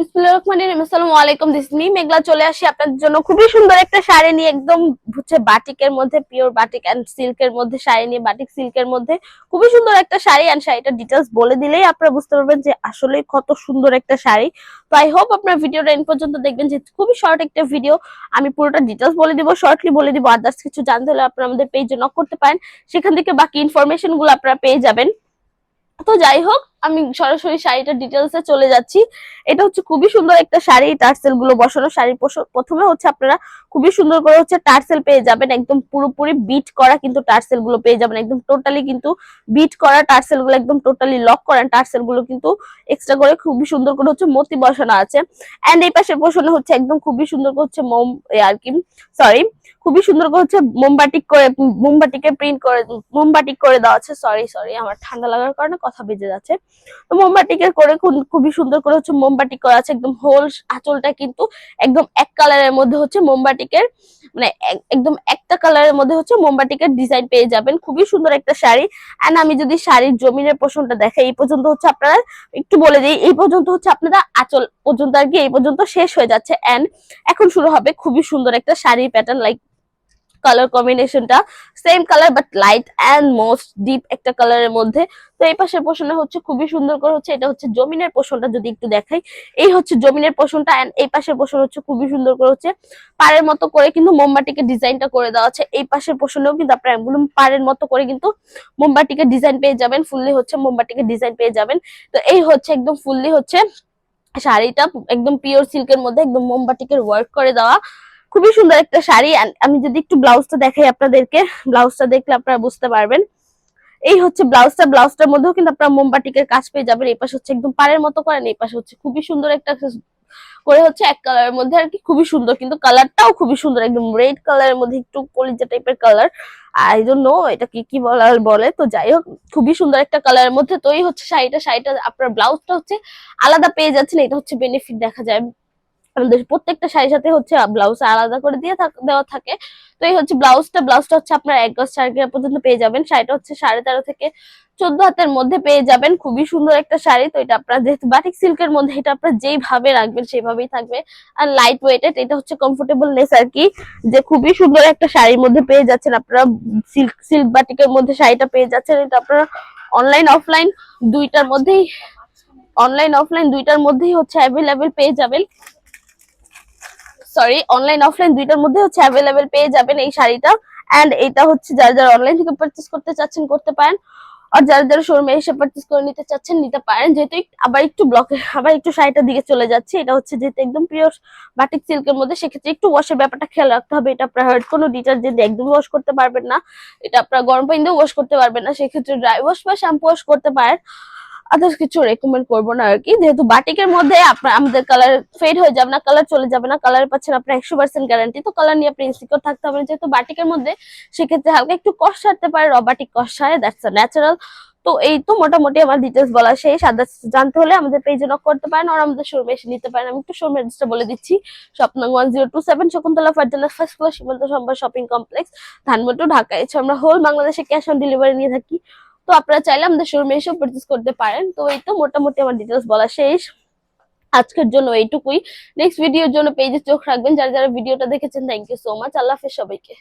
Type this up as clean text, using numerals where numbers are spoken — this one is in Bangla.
আসসালামু আলাইকুম, দিস মি মেঘলা চলে আসি আপনাদের জন্য খুবই সুন্দর একটা শাড়ি নিয়ে, একদম হচ্ছে বাটিকের মধ্যে, পিওর বাটিক এন্ড সিল্কের মধ্যে শাড়ি নিয়ে, বাটিক সিল্কের মধ্যে খুবই সুন্দর একটা শাড়ি। এন্ড শাড়িটার ডিটেলস বলে দিলেই আপনারা বুঝতে পারবেন যে আসলে কত সুন্দর একটা শাড়ি। তো আই হোপ আপনার ভিডিওটা এন্ড পর্যন্ত দেখবেন, যে খুবই শর্ট একটা ভিডিও। আমি পুরোটা ডিটেলস বলে দিব, শর্টলি বলে দিব। আদার্স কিছু জানতে হলে আপনারা আমাদের পেজে নক করতে পারেন, সেখান থেকে বাকি ইনফরমেশন গুলো আপনারা পেয়ে যাবেন। তো যাই হোক, আমি সরাসরি শাড়িটার ডিটেলসে চলে যাচ্ছি। এটা হচ্ছে খুবই সুন্দর একটা শাড়ি, টার্সেল গুলো বসানো শাড়ি। প্রথমে হচ্ছে আপনারা খুবই সুন্দর করে হচ্ছে টার্সেল পেয়ে যাবেন, একদম পুরোপুরি বিট করা কিন্তু টার্সেল গুলো পেয়ে যাবেন, একদম টোটালি কিন্তু বিট করা টার্সেল গুলো, একদম টোটালি লক করা টার্সেল গুলো কিন্তু এক্সট্রা করে খুবই সুন্দর করে হচ্ছে মতি বসানো আছে। এন্ড এই পাশে বসানো হচ্ছে একদম খুবই সুন্দর করে হচ্ছে মোম আর কি, সরি, খুবই সুন্দর করে হচ্ছে মোমবাটিক করে, মোমবাটিকে প্রিন্ট করে, মোমবাটিক করে দেওয়া আছে। সরি সরি, আমার ঠান্ডা লাগার কারণে কথা বেজে যাচ্ছে। তো মোমবাটিকে করে খুবই সুন্দর করে হচ্ছে মোমবাটিক করা আছে, একদম হোল আঁচলটা কিন্তু একদম এক কালারের মধ্যে হচ্ছে মোমবাটিকের, মানে একদম একটা কালারের মধ্যে হচ্ছে মোমবাটিকের ডিজাইন পেয়ে যাবেন। খুবই সুন্দর একটা শাড়ি। এন্ড আমি যদি শাড়ির জমিনের পোর্শনটা দেখাই, এই পর্যন্ত হচ্ছে আপনারা, একটু বলে দিই, এই পর্যন্ত হচ্ছে আপনারা আঁচল পর্যন্ত আর কি, এই পর্যন্ত শেষ হয়ে যাচ্ছে। এন্ড এখন শুরু হবে খুবই সুন্দর একটা শাড়ি প্যাটার্ন, লাইক কালার কম্বিনেশনটা same colour but light and most deep একটা কালারের মধ্যে। তো এই পাশের পোর্শনে হচ্ছে খুবই সুন্দর করে হচ্ছে, এটা হচ্ছে জমিনের পোর্শনটা যদি একটু দেখাই, এই হচ্ছে জমিনের পোর্শনটা। এন্ড এই পাশের পোর্শন হচ্ছে খুবই সুন্দর করে হচ্ছে পাড়ের মতো করে কিন্তু মোমবাটিকে ডিজাইনটা করে দেওয়া আছে। এই পাশের পোর্শনেও কিন্তু আপনারা একদম পাড়ের মতো করে কিন্তু মোমবাটিকে ডিজাইন পেয়ে যাবেন, ফুললি হচ্ছে মোমবাটিকে ডিজাইন পেয়ে যাবেন। তো এই হচ্ছে একদম ফুললি হচ্ছে শাড়িটা, একদম পিওর সিল্কের মধ্যে একদম মোমবাটিকের ওয়ার্ক করে দেওয়া, খুবই সুন্দর একটা শাড়ি। আমি যদি একটু ব্লাউজটা দেখাই আপনাদেরকে, ব্লাউজটা দেখলে আপনারা বুঝতে পারবেন। এই হচ্ছে ব্লাউজটা, ব্লাউজটার মধ্যেও কিন্তু আপনারা মোমবাটিকের কাজ পেয়ে যাবেন। এই পাশে হচ্ছে একদম পাড়ের মতো করেন, এই পাশে হচ্ছে খুবই সুন্দর একটা করে হচ্ছে এক কালারের মধ্যে আর কি, খুবই সুন্দর, কিন্তু কালারটাও খুবই সুন্দর, একদম রেড কালারের মধ্যে একটু কলিজা টাইপের কালার। আই ডোন্ট নো এটা কি কি বলার বলে, তো যাই হোক খুবই সুন্দর একটা কালারের মধ্যে। তো এই হচ্ছে শাড়িটা, শাড়িটা আপনার ব্লাউজটা হচ্ছে আলাদা পেয়ে যাচ্ছেন, এটা হচ্ছে বেনিফিট দেখা যায়। আমাদের প্রত্যেকটা শাড়ির সাথে হচ্ছে ব্লাউজ আলাদা করে দেওয়া থাকে। তো এই হচ্ছে ব্লাউজটা, ব্লাউজটা হচ্ছে আপনার 1 গজ 4 গজ পর্যন্ত পেয়ে যাবেন। শাড়িটা হচ্ছে 13.5 থেকে 14 হাতের মধ্যে পেয়ে যাবেন, খুবই সুন্দর একটা শাড়ি। তো এটা আপনার যেহেতু বাটিক সিল্কের মধ্যে, এটা আপনার যেইভাবে রাখবেন সেইভাবেই থাকবে। আর লাইট ওয়েটেড, এটা হচ্ছে কমফোর্টেবলনেস আর কি, যে খুবই সুন্দর একটা শাড়ির মধ্যে পেয়ে যাচ্ছেন আপনারা। সিল্ক সিল্ক বাটিকের মধ্যে শাড়িটা পেয়ে যাচ্ছেন। এটা আপনারা অনলাইন অফলাইন দুইটার মধ্যেই, অনলাইন অফলাইন দুইটার মধ্যেই হচ্ছে অ্যাভেলেবেল পেয়ে যাবেন। সরি, অনলাইন অফলাইন দুইটার মধ্যে হচ্ছে অ্যাভেলেবেল পেয়ে যাবেন এই শাড়িটা। এন্ড এটা হচ্ছে যারা যারা অনলাইন থেকে পারচেজ করতে চাচ্ছেন করতে পারেন, আর যারা যারা শোরুমে এসে পারচেজ করে নিতে চাচ্ছেন নিতে পারেন। যেহেতু আবার একটু ব্লকে, আবার একটু শাড়িটার দিকে চলে যাচ্ছে, এটা হচ্ছে যেহেতু একদম পিওর বাটিক সিল্কের মধ্যে, সেক্ষেত্রে একটু ওয়াশের ব্যাপারটা খেয়াল রাখতে হবে। এটা আপনার হার্ড কোনো ডিটারজেন্ট দিয়ে একদম ওয়াশ করতে পারবেন না, এটা আপনার গরম পানি দিয়ে ওয়াশ করতে পারবেন না, সেক্ষেত্রে ড্রাই ওয়াশ বা শ্যাম্পু ওয়াশ করতে পারেন। আদার্স কিছু রেকমেন্ড করবো না আর কি, যেহেতু বাটিকের মধ্যে আপনার আমাদের কালার ফেড হয়ে যাবে না, কালার চলে যাবে না, কালার পাচ্ছেন আপনার 100% গ্যারান্টি। তো কালার নিয়ে আপনি ইনসিকিউর থাকতে হবে না, যেহেতু বাটিকের মধ্যে, সেক্ষেত্রে হালকা একটু কষ্ট আসতে পারে, রবাটিক কষ্ট হয়, দ্যাটস আ ন্যাচারাল। তো এই তো মোটামুটি আমার ডিটেলস বলা শেষ। আদার্স জানতে হলে আমাদের পেজে নক করতে পারেন, আর আমাদের শোরুমে এসে নিতে পারেন। আমি একটু শোরুম অ্যাড্রেসটা বলে দিচ্ছি। শপ নং 1027 শকুন্তলা ফারজানা ফার্স্ট ক্লাস সীমান্ত সম্ভার শপিং কমপ্লেক্স, ধানমন্ডি, ঢাকা। এছাড়া আমরা হোল বাংলাদেশে ক্যাশ অন ডেলিভারি নিয়ে থাকি। তো আপনারা চাইলে আমাদের শোরুমে এসেও পারচেজ করতে পারেন। তো এই তো মোটামুটি আমার ডিটেলস বলা শেষ আজকের জন্য, এইটুকুই। নেক্সট ভিডিওর জন্য পেজে চোখ রাখবেন। যারা যারা ভিডিওটা দেখেছেন, থ্যাংক ইউ সো মাচ। আল্লাহ হাফেজ সবাইকে।